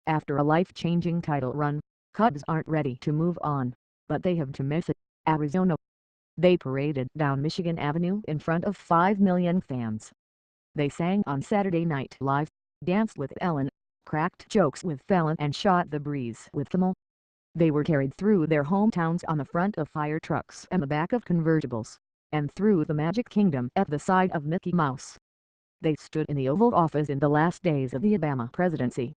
After a life-changing title run, Cubs aren't ready to move on, but they have to miss it. Arizona. They paraded down Michigan Avenue in front of 5 million fans. They sang on Saturday Night Live, danced with Ellen, cracked jokes with Fallon and shot the breeze with Kimmel. They were carried through their hometowns on the front of fire trucks and the back of convertibles, and through the Magic Kingdom at the side of Mickey Mouse. They stood in the Oval Office in the last days of the Obama presidency.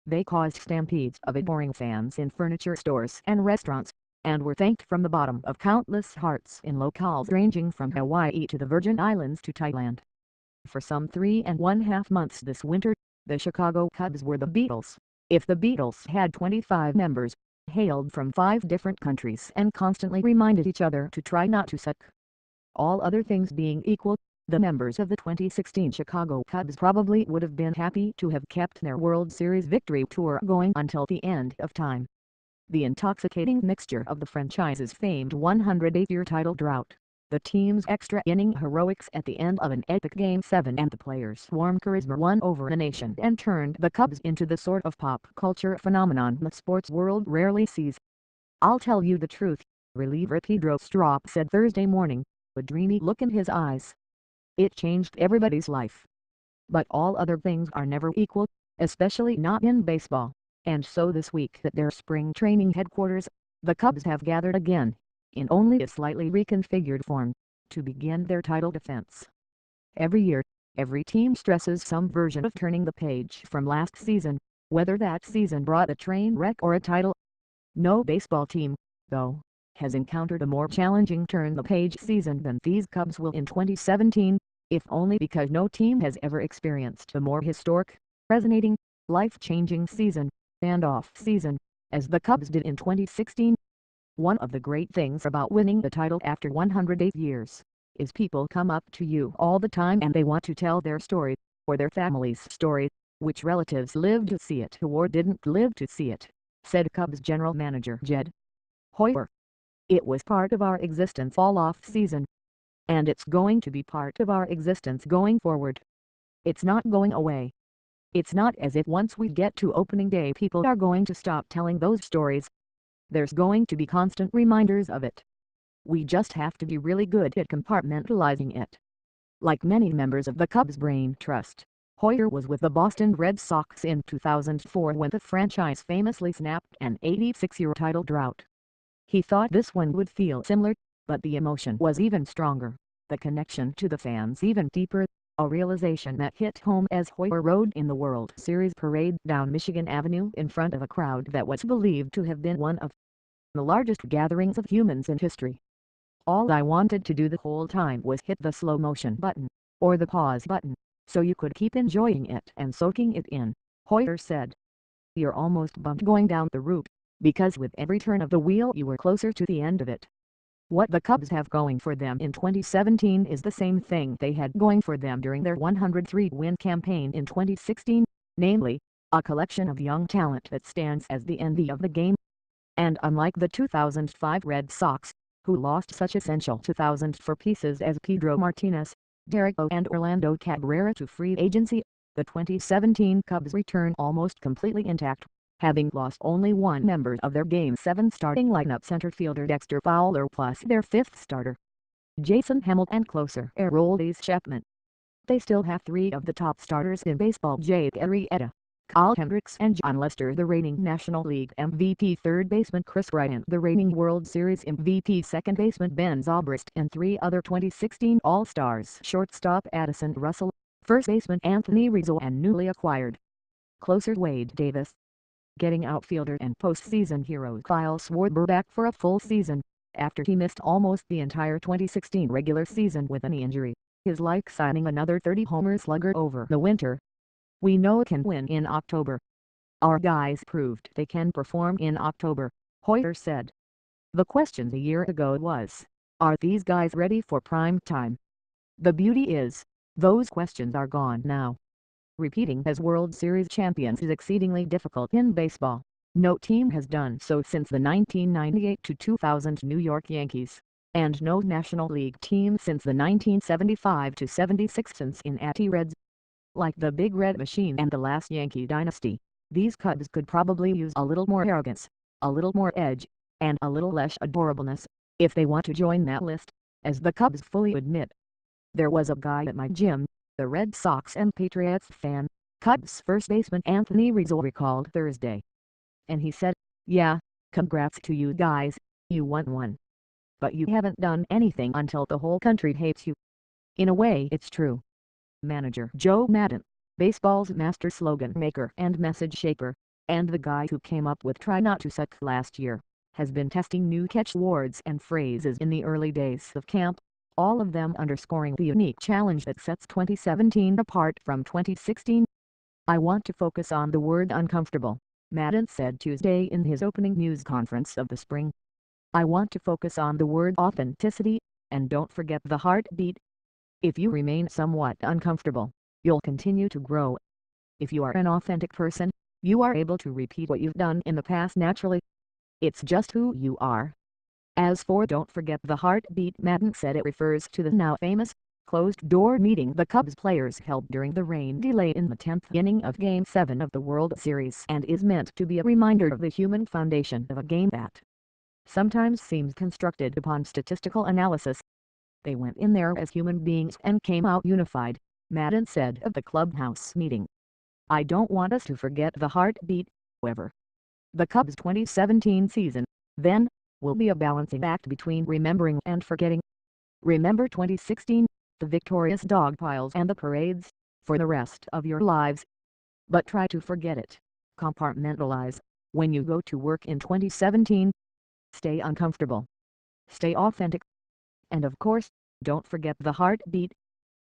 They caused stampedes of adoring fans in furniture stores and restaurants, and were thanked from the bottom of countless hearts in locales ranging from Hawaii to the Virgin Islands to Thailand. For some 3.5 months this winter, the Chicago Cubs were the Beatles, if the Beatles had 25 members, hailed from 5 different countries and constantly reminded each other to try not to suck. All other things being equal, the members of the 2016 Chicago Cubs probably would have been happy to have kept their World Series victory tour going until the end of time. The intoxicating mixture of the franchise's famed 108-year title drought, the team's extra inning heroics at the end of an epic Game 7 and the players' warm charisma won over the nation and turned the Cubs into the sort of pop culture phenomenon the sports world rarely sees. "I'll tell you the truth," reliever Pedro Strop said Thursday morning, a dreamy look in his eyes. "It changed everybody's life. But all other things are never equal, especially not in baseball, and so this week at their spring training headquarters, the Cubs have gathered again, in only a slightly reconfigured form, to begin their title defense. Every year, every team stresses some version of turning the page from last season, whether that season brought a train wreck or a title. No baseball team, though, has encountered a more challenging turn-the-page season than these Cubs will in 2017, if only because no team has ever experienced a more historic, resonating, life-changing season, and off-season, as the Cubs did in 2016. One of the great things about winning the title after 108 years, is people come up to you all the time and they want to tell their story, or their family's story, which relatives lived to see it or didn't live to see it, said Cubs general manager Jed Hoyer. "It was part of our existence all off-season, and it's going to be part of our existence going forward. It's not going away. It's not as if once we get to opening day people are going to stop telling those stories. There's going to be constant reminders of it. We just have to be really good at compartmentalizing it." Like many members of the Cubs brain trust, Hoyer was with the Boston Red Sox in 2004 when the franchise famously snapped an 86-year title drought. He thought this one would feel similar, but the emotion was even stronger, the connection to the fans even deeper, a realization that hit home as Hoyer rode in the World Series parade down Michigan Avenue in front of a crowd that was believed to have been one of the largest gatherings of humans in history. "All I wanted to do the whole time was hit the slow motion button, or the pause button, so you could keep enjoying it and soaking it in," Hoyer said. "You're almost bummed going down the route, because with every turn of the wheel you were closer to the end of it." What the Cubs have going for them in 2017 is the same thing they had going for them during their 103-win campaign in 2016, namely, a collection of young talent that stands as the envy of the game. And unlike the 2005 Red Sox, who lost such essential 2004 pieces as Pedro Martinez, Derek O. and Orlando Cabrera to free agency, the 2017 Cubs return almost completely intact, having lost only one member of their Game 7 starting lineup, center fielder Dexter Fowler, plus their 5th starter, Jason Hammel, and closer Aroldis Chapman. They still have 3 of the top starters in baseball: Jake Arrieta, Kyle Hendricks, and John Lester, the reigning National League MVP third baseman Chris Bryant, the reigning World Series MVP second baseman Ben Zobrist, and 3 other 2016 All-Stars: shortstop Addison Russell, first baseman Anthony Rizzo, and newly acquired closer Wade Davis. Getting outfielder and postseason hero Kyle Schwarber back for a full season, after he missed almost the entire 2016 regular season with a knee injury, is like signing another 30-homer slugger over the winter. "We know can win in October. Our guys proved they can perform in October," Hoyer said. "The question a year ago was, are these guys ready for prime time? The beauty is, those questions are gone now. Repeating as World Series champions is exceedingly difficult in baseball. No team has done so since the 1998-2000 New York Yankees, and no National League team since the 1975-76 Cincinnati Reds. Like the Big Red Machine and the last Yankee dynasty, These Cubs could probably use a little more arrogance, a little more edge, and a little less adorableness, if they want to join that list, as the Cubs fully admit. There was a guy at my gym, the Red Sox and Patriots fan, Cubs first baseman Anthony Rizzo recalled Thursday. And he said, "Yeah, congrats to you guys, you won one. But you haven't done anything until the whole country hates you." In a way it's true. Manager Joe Maddon, baseball's master slogan maker and message shaper, and the guy who came up with "Try Not to Suck" last year, has been testing new catchwords and phrases in the early days of camp, all of them underscoring the unique challenge that sets 2017 apart from 2016. "I want to focus on the word uncomfortable," Maddon said Tuesday in his opening news conference of the spring. "I want to focus on the word authenticity, and don't forget the heartbeat. If you remain somewhat uncomfortable, you'll continue to grow. If you are an authentic person, you are able to repeat what you've done in the past naturally. It's just who you are." As for "don't forget the heartbeat," Maddon said it refers to the now famous, closed-door meeting the Cubs players held during the rain delay in the 10th inning of Game 7 of the World Series and is meant to be a reminder of the human foundation of a game that sometimes seems constructed upon statistical analysis. "They went in there as human beings and came out unified," Maddon said of the clubhouse meeting. "I don't want us to forget the heartbeat, however." The Cubs' 2017 season, then, will be a balancing act between remembering and forgetting. Remember 2016, the victorious dog piles and the parades, for the rest of your lives. But try to forget it. Compartmentalize when you go to work in 2017. Stay uncomfortable. Stay authentic. And of course, don't forget the heartbeat.